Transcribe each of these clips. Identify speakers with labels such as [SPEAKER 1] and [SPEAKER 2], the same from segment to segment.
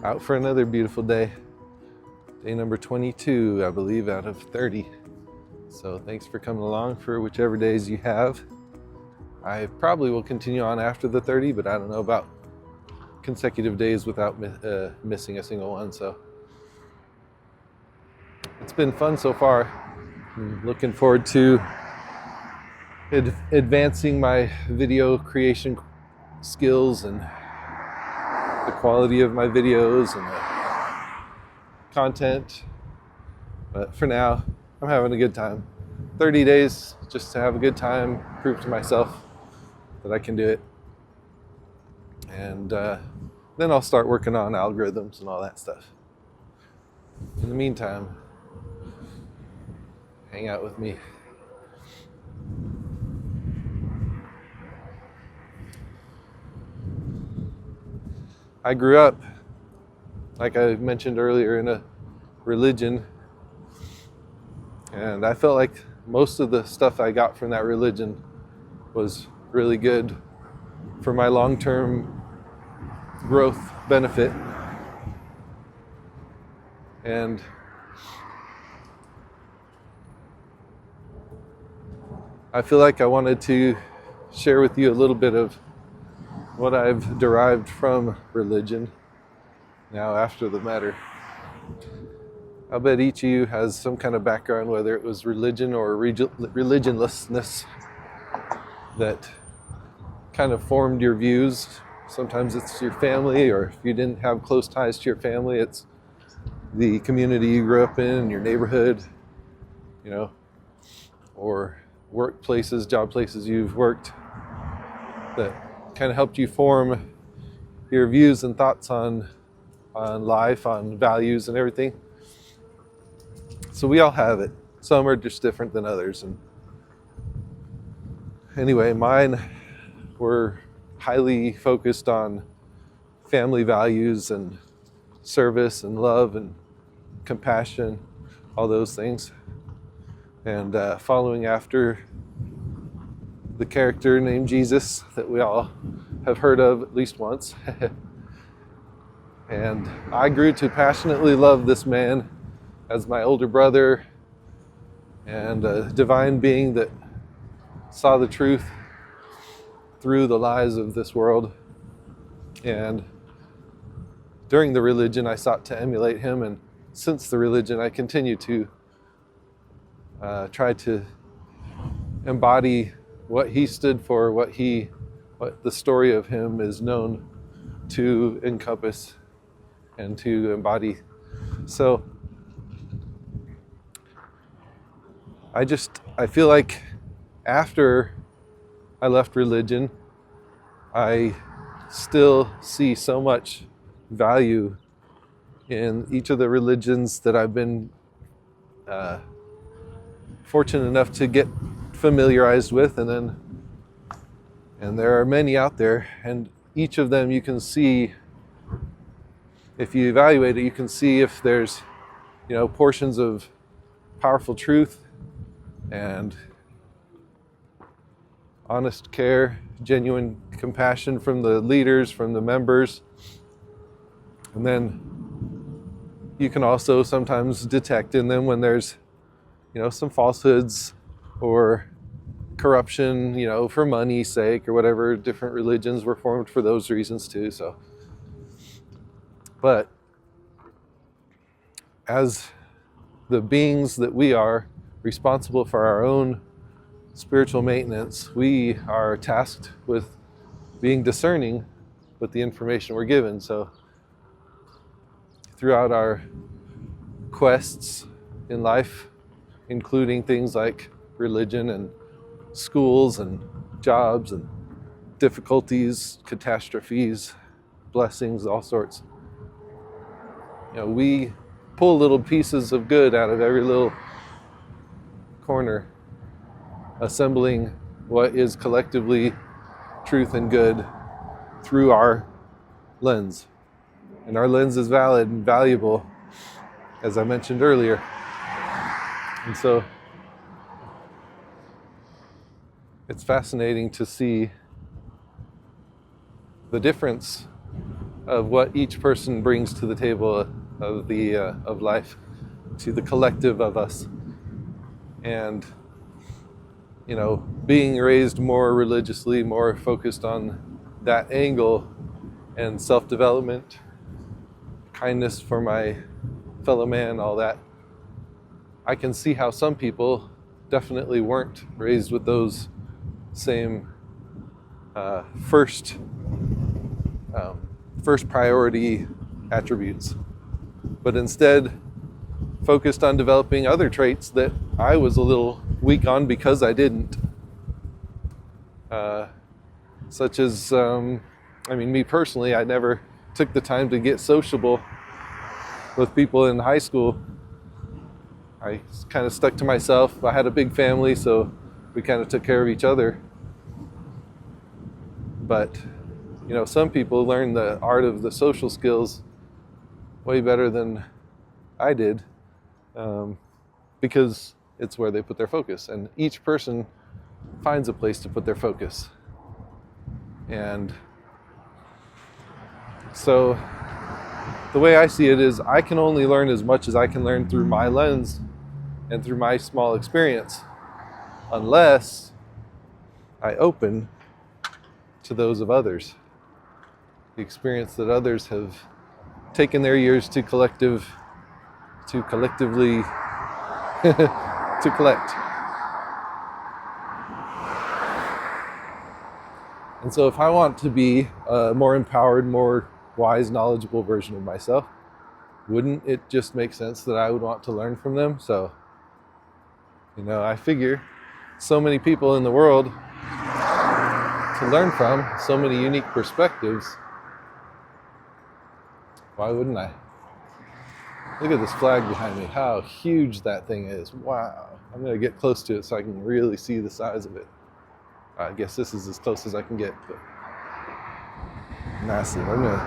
[SPEAKER 1] Out for another beautiful day. Day number 22, I believe, out of 30. So thanks for coming along for whichever days you have. I probably will continue on after the 30, but I don't know about consecutive days without missing a single one. So it's been fun so far. I'm looking forward to advancing my video creation skills and the quality of my videos and the content. But for now, I'm having a good time. 30 days just to have a good time, prove to myself that I can do it. And then I'll start working on algorithms and all that stuff. In the meantime, hang out with me. I grew up, like I mentioned earlier, in a religion, and I felt like most of the stuff I got from that religion was really good for my long-term growth benefit. And I feel like I wanted to share with you a little bit of what I've derived from religion now after the matter. I bet each of you has some kind of background, whether it was religion or religionlessness, that kind of formed your views. Sometimes it's your family, or if you didn't have close ties to your family, it's the community you grew up in, your neighborhood, or workplaces, job places you've worked that kind of helped you form your views and thoughts on life, on values and everything. So we all have it. Some are just different than others. And anyway, mine were highly focused on family values and service and love and compassion, all those things. And following after the character named Jesus that we all have heard of at least once. And I grew to passionately love this man as my older brother and a divine being that saw the truth through the lies of this world. And during the religion, I sought to emulate him, and since the religion, I continue to try to embody what he stood for, what the story of him is known to encompass and to embody. So I feel like after I left religion, I still see so much value in each of the religions that I've been fortunate enough to get familiarized with, and there are many out there, and each of them you can see, if you evaluate it, you can see if there's portions of powerful truth and honest care, genuine compassion from the leaders, from the members. And then you can also sometimes detect in them when there's some falsehoods or corruption, for money's sake or whatever. Different religions were formed for those reasons too. But as the beings that we are, responsible for our own spiritual maintenance, we are tasked with being discerning with the information we're given. So throughout our quests in life, including things like religion and schools and jobs and difficulties, catastrophes, blessings, all sorts. We pull little pieces of good out of every little corner, assembling what is collectively truth and good through our lens. And our lens is valid and valuable, as I mentioned earlier. And so it's fascinating to see the difference of what each person brings to the table of life, to the collective of us. And being raised more religiously, more focused on that angle, and self-development, kindness for my fellow man, all that, I can see how some people definitely weren't raised with those same first priority attributes, but instead focused on developing other traits that I was a little weak on because I didn't. Such as, me personally, I never took the time to get sociable with people in high school. I kind of stuck to myself. I had a big family, so we kind of took care of each other. But, some people learn the art of the social skills way better than I did, because it's where they put their focus. And each person finds a place to put their focus. And so the way I see it is I can only learn as much as I can learn through my lens and through my small experience, unless I open to those of others, the experience that others have taken their years to collectively to collect. And so if I want to be a more empowered, more wise, knowledgeable version of myself, wouldn't it just make sense that I would want to learn from them? So, I figure so many people in the world to learn from, so many unique perspectives. Why wouldn't I? Look at this flag behind me, how huge that thing is. Wow. I'm going to get close to it so I can really see the size of it. I guess this is as close as I can get, but massive. I'm going to...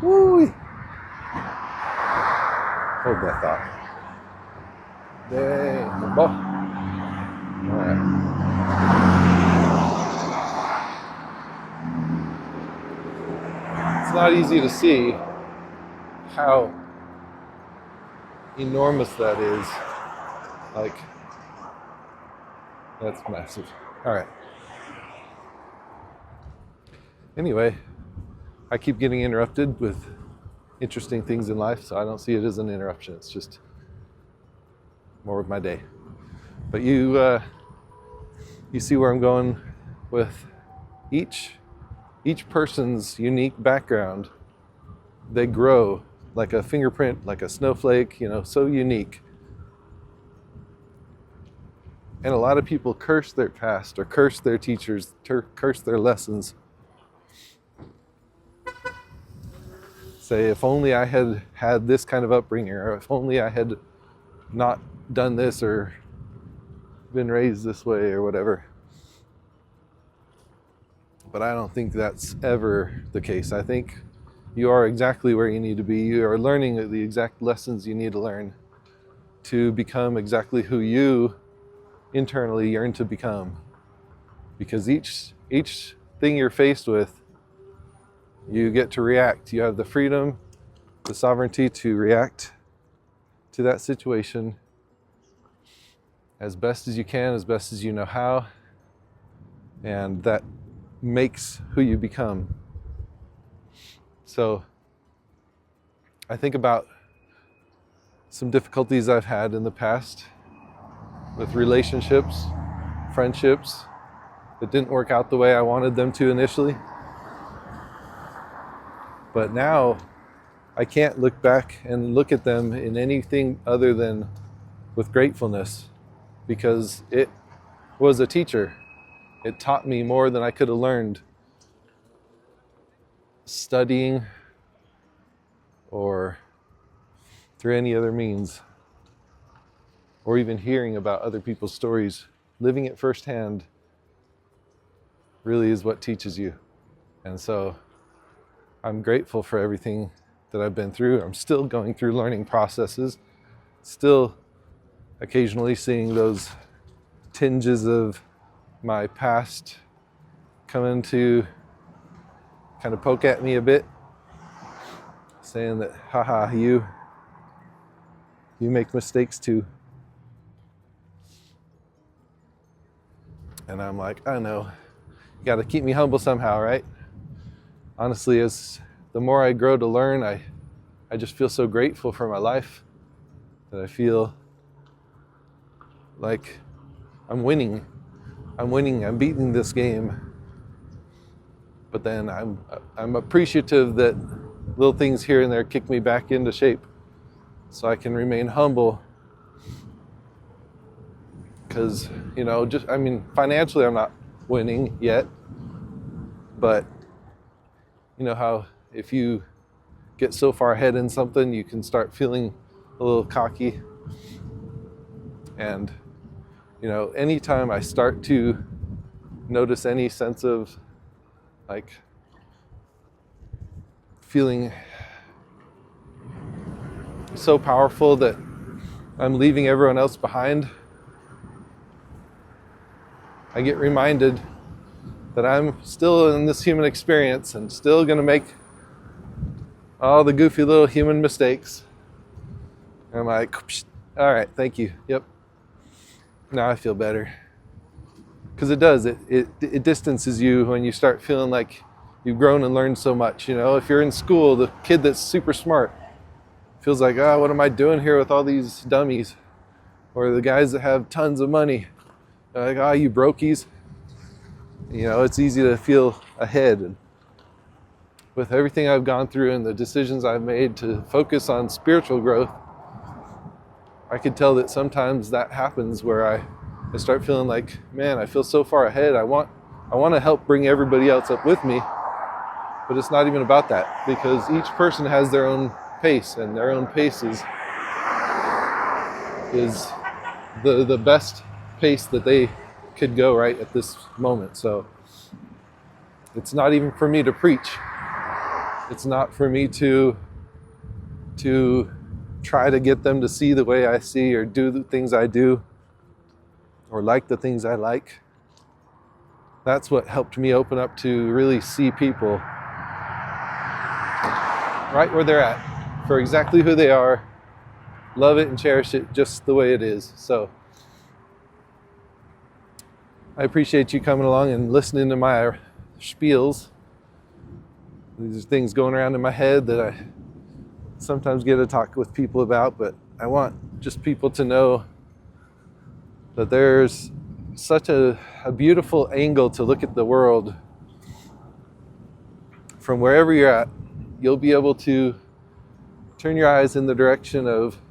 [SPEAKER 1] Woo! Hold that thought. Dang, the ball. All right. It's not easy to see how enormous that is. Like, that's massive. All right. Anyway, I keep getting interrupted with interesting things in life, so I don't see it as an interruption. It's just more of my day. But you see where I'm going with each person's unique background. They grow like a fingerprint, like a snowflake, so unique. And a lot of people curse their past or curse their teachers, curse their lessons. Say, if only I had had this kind of upbringing, or if only I had not done this or been raised this way or whatever. But I don't think that's ever the case. I think you are exactly where you need to be. You are learning the exact lessons you need to learn to become exactly who you internally yearn to become. Because each thing you're faced with, you get to react. You have the freedom, the sovereignty to react to that situation as best as you can, as best as you know how. And that makes who you become. So I think about some difficulties I've had in the past with relationships, friendships that didn't work out the way I wanted them to initially. But now I can't look back and look at them in anything other than with gratefulness, because it was a teacher. It taught me more than I could have learned studying or through any other means, or even hearing about other people's stories. Living it firsthand really is what teaches you. And so I'm grateful for everything that I've been through. I'm still going through learning processes, still occasionally seeing those tinges of my past come into kind of poke at me a bit, saying that, haha, you make mistakes too. And I'm like, I know, you got to keep me humble somehow, right? Honestly, as the more I grow to learn, I just feel so grateful for my life that I feel like I'm winning. I'm beating this game. But then I'm appreciative that little things here and there kick me back into shape so I can remain humble. Because, financially I'm not winning yet. But you know how if you get so far ahead in something, you can start feeling a little cocky. And, anytime I start to notice any sense of like feeling so powerful that I'm leaving everyone else behind, I get reminded that I'm still in this human experience and still going to make all the goofy little human mistakes. And I'm like, all right, thank you. Yep. Now I feel better. Because it does. It distances you when you start feeling like you've grown and learned so much. If you're in school, the kid that's super smart feels like, what am I doing here with all these dummies? Or the guys that have tons of money. They're like, you brokies. It's easy to feel ahead. And with everything I've gone through and the decisions I've made to focus on spiritual growth, I could tell that sometimes that happens where I start feeling like, man, I feel so far ahead. I want to help bring everybody else up with me. But it's not even about that, because each person has their own pace, and their own pace is the best pace that they could go right at this moment. So it's not even for me to preach. It's not for me to try to get them to see the way I see or do the things I do or like the things I like. That's what helped me open up to really see people right where they're at, for exactly who they are, love it and cherish it just the way it is. So I appreciate you coming along and listening to my spiels. These are things going around in my head that I sometimes get to talk with people about, but I want just people to know that there's such a beautiful angle to look at the world. From wherever you're at, you'll be able to turn your eyes in the direction of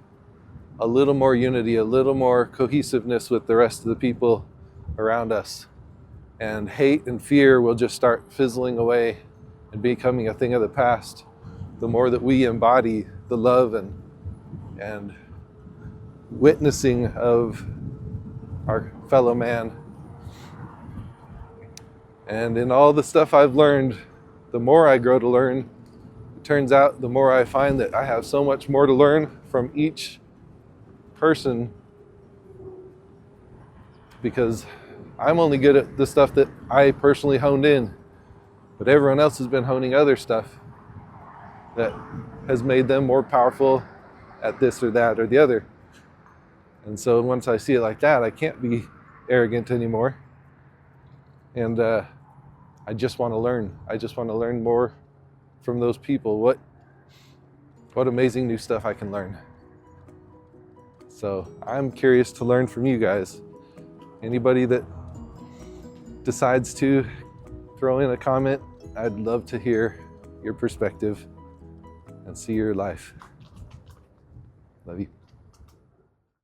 [SPEAKER 1] a little more unity, a little more cohesiveness with the rest of the people around us. And hate and fear will just start fizzling away and becoming a thing of the past. The more that we embody the love and witnessing of our fellow man. And in all the stuff I've learned, the more I grow to learn, it turns out the more I find that I have so much more to learn from each person, because I'm only good at the stuff that I personally honed in, but everyone else has been honing other stuff that has made them more powerful at this or that or the other. And so once I see it like that, I can't be arrogant anymore. And I just want to learn. I just want to learn more from those people. What amazing new stuff I can learn. So I'm curious to learn from you guys. Anybody that decides to throw in a comment, I'd love to hear your perspective and see your life. Love you.